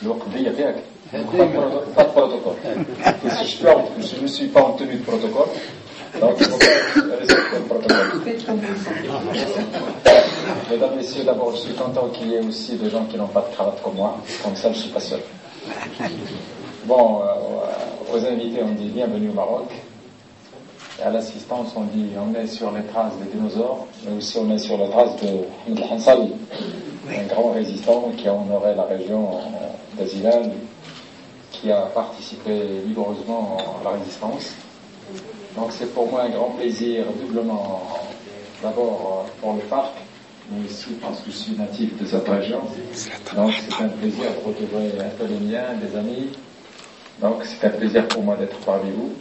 l'Oqdiya Biak. Pas de protocole. Et si je ne suis pas en tenue de protocole, donc il faut pas respecter le protocole. Mesdames, Messieurs, d'abord je suis content qu'il y ait aussi des gens qui n'ont pas de cravate comme moi, comme ça je ne suis pas seul. Bon, aux invités on dit bienvenue au Maroc. Et à l'assistance on dit on est sur les traces des dinosaures, mais aussi on est sur les traces de Ahmed Hansali, un grand résistant qui a honoré la région d'Azilal, qui a participé vigoureusement à la résistance. Donc c'est pour moi un grand plaisir, doublement, d'abord pour le parc, mais aussi parce que je suis natif de cette région. Donc c'est un plaisir de retrouver un peu les miens, des amis. Donc c'est un plaisir pour moi d'être parmi vous.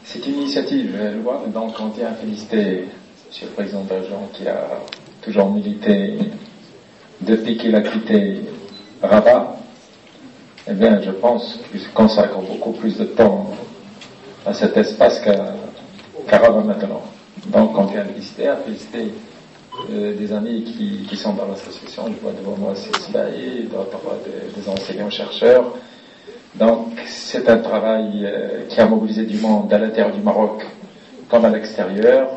C'est une initiative louable, donc on tient à féliciter M. le Président de la région qui a toujours milité depuis qu'il a quitté Rabat. Eh bien, je pense qu'il se consacre beaucoup plus de temps à cet espace qu'à Rabat maintenant. Donc, on tient à féliciter des amis qui sont dans l'association. Je vois devant moi Sisbaï, d'autres des enseignants-chercheurs. Donc, c'est un travail qui a mobilisé du monde à l'intérieur du Maroc comme à l'extérieur.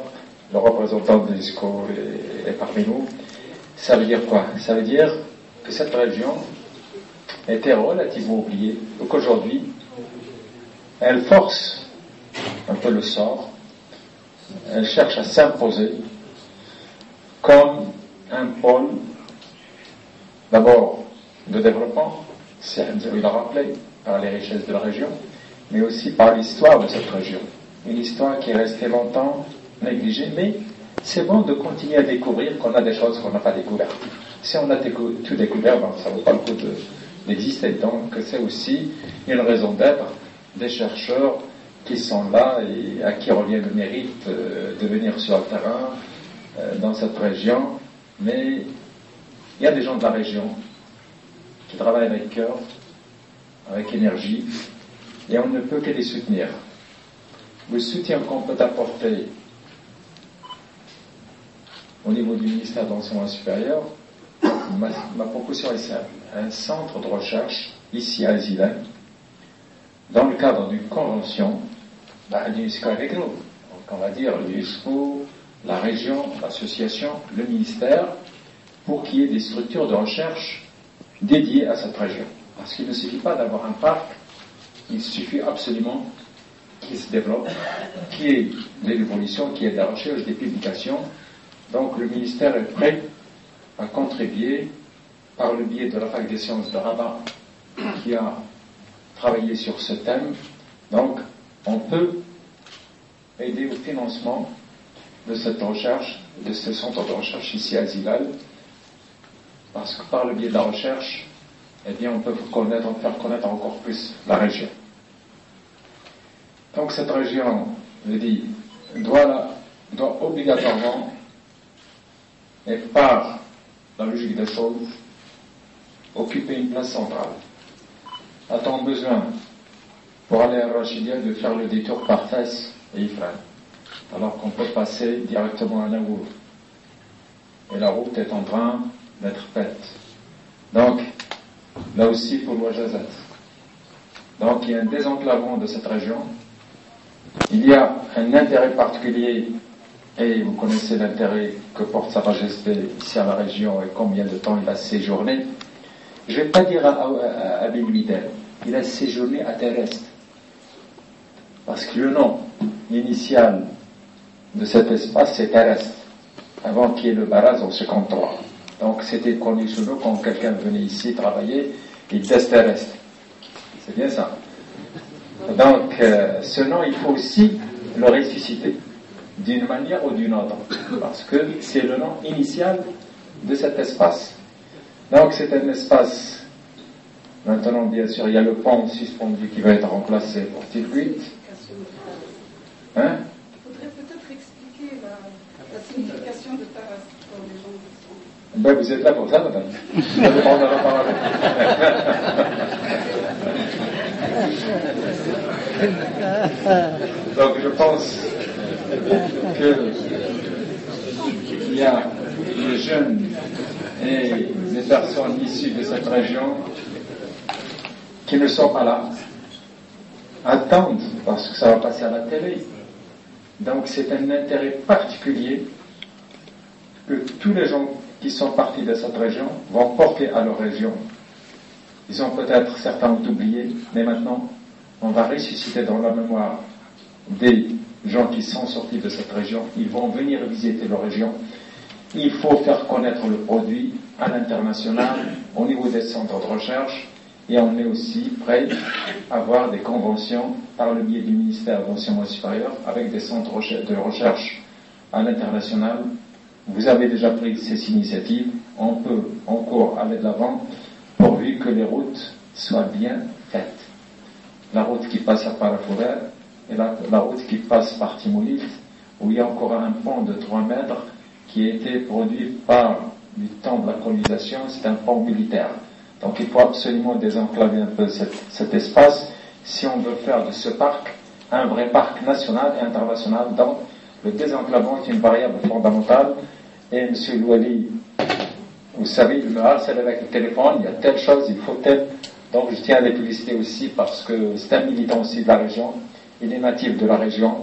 Le représentant de l'UNESCO est parmi nous. Ça veut dire quoi? Ça veut dire que cette région était relativement oubliée, donc aujourd'hui, elle force un peu le sort, elle cherche à s'imposer comme un pôle, d'abord de développement, c'est Hamza l'a rappelé, par les richesses de la région, mais aussi par l'histoire de cette région. Une histoire qui est restée longtemps négligée, mais c'est bon de continuer à découvrir qu'on a des choses qu'on n'a pas découvertes. Si on a tout découvert, ben, ça ne vaut pas le coup d'exister. Donc c'est aussi une raison d'être des chercheurs qui sont là et à qui revient le mérite de venir sur le terrain dans cette région. Mais il y a des gens de la région qui travaillent avec cœur, avec énergie, et on ne peut que les soutenir. Le soutien qu'on peut apporter au niveau du ministère de l'Enseignement supérieur, ma proposition est simple. Un centre de recherche ici à Azilal, dans le cadre d'une convention, l'UNESCO avec nous. Donc on va dire l'UNESCO, la région, l'association, le ministère, pour qu'il y ait des structures de recherche dédiées à cette région. Parce qu'il ne suffit pas d'avoir un parc, il suffit absolument qu'il se développe, qu'il y ait de l'évolution, qu'il y ait de la recherche, des publications. Donc le ministère est prêt à contribuer par le biais de la fac des sciences de Rabat qui a travaillé sur ce thème. Donc on peut aider au financement de cette recherche, de ce centre de recherche ici à Azilal, parce que par le biais de la recherche, eh bien on peut faire connaître encore plus la région. Donc cette région, je dis, doit obligatoirement, et par la logique des choses, occuper une place centrale. A-t-on besoin, pour aller à Rachidia, de faire le détour par Fès et Ifrane, alors qu'on peut passer directement à Nagour? Et la route est en train d'être faite. Donc, là aussi pour l'Ouajazat. Donc, il y a un désenclavement de cette région. Il y a un intérêt particulier, et vous connaissez l'intérêt que porte Sa Majesté ici à la région et combien de temps il a séjourné. Je ne vais pas dire à Bilbidel, il a séjourné à Terrestre. Parce que le nom initial de cet espace, c'est Terrestre, avant qu'il y ait le Baraz en 53. Donc c'était connu sous nom quand quelqu'un venait ici travailler, il disait Terrestre. C'est bien ça. Donc ce nom, il faut aussi le ressusciter d'une manière ou d'une autre, parce que c'est le nom initial de cet espace. Donc c'est un espace, maintenant bien sûr il y a le pont suspendu qui va être remplacé pour Tilbuit. Hein? Il faudrait peut-être expliquer la signification de Taras pour les gens qui sont... Ben, vous êtes là pour ça, madame. Vous allez prendre la parole. Donc je pense qu'il y a les jeunes et les personnes issues de cette région qui ne sont pas là attendent, parce que ça va passer à la télé. Donc c'est un intérêt particulier que tous les gens qui sont partis de cette région vont porter à leur région. Ils ont peut-être, certains ont oublié, mais maintenant on va ressusciter dans la mémoire des gens qui sont sortis de cette région. Ils vont venir visiter leur région. Il faut faire connaître le produit à l'international, au niveau des centres de recherche, et on est aussi prêt à avoir des conventions par le biais du ministère de l'enseignement supérieur avec des centres de recherche à l'international. Vous avez déjà pris ces initiatives, on peut encore aller de l'avant pourvu que les routes soient bien faites. La route qui passe à Parafouré et la route qui passe par Timoulite, où il y a encore un pont de 3 mètres qui a été produit par du temps de la colonisation, c'est un pont militaire. Donc il faut absolument désenclaver un peu cet espace si on veut faire de ce parc un vrai parc national et international. Donc le désenclavement est une variable fondamentale. Et M. Louali, vous savez, il me harcèle avec le téléphone, il y a telle chose, il faut telle. Donc je tiens à les féliciter aussi parce que c'est un militant aussi de la région, il est natif de la région,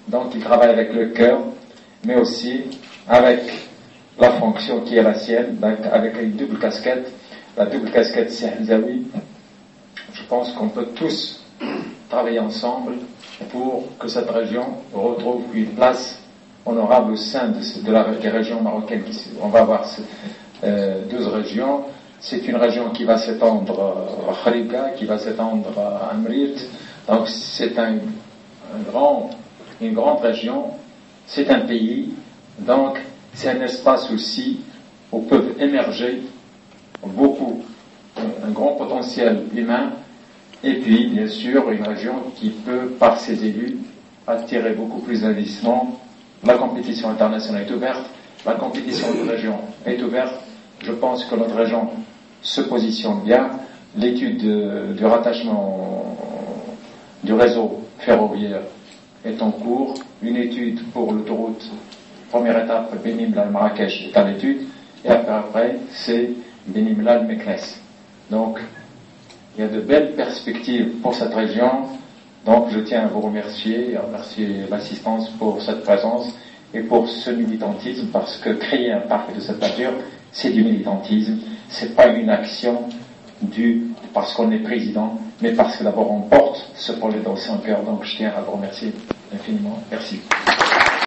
donc il travaille avec le cœur, mais aussi avec la fonction qui est la sienne, donc avec une double casquette. La double casquette Sahzaoui, je pense qu'on peut tous travailler ensemble pour que cette région retrouve une place honorable au sein des régions marocaines. On va avoir 12 régions. C'est une région qui va s'étendre à Khariga, qui va s'étendre à Amrit. Donc c'est une grande région. C'est un pays. Donc c'est un espace aussi où peuvent émerger un grand potentiel humain, et puis bien sûr une région qui peut, par ses élus, attirer beaucoup plus d'investissements. La compétition internationale est ouverte, la compétition de région est ouverte. Je pense que notre région se positionne bien. L'étude du rattachement du réseau ferroviaire est en cours. Une étude pour l'autoroute, première étape, Beni Mellal-Marrakech est à l'étude, et après c'est Beni Mellal-Meknès. Donc, il y a de belles perspectives pour cette région. Donc, je tiens à vous remercier, et à remercier l'assistance pour cette présence et pour ce militantisme, parce que créer un parc de cette nature, c'est du militantisme. C'est pas une action parce qu'on est président, mais parce que d'abord on porte ce projet dans son cœur. Donc, je tiens à vous remercier infiniment. Merci.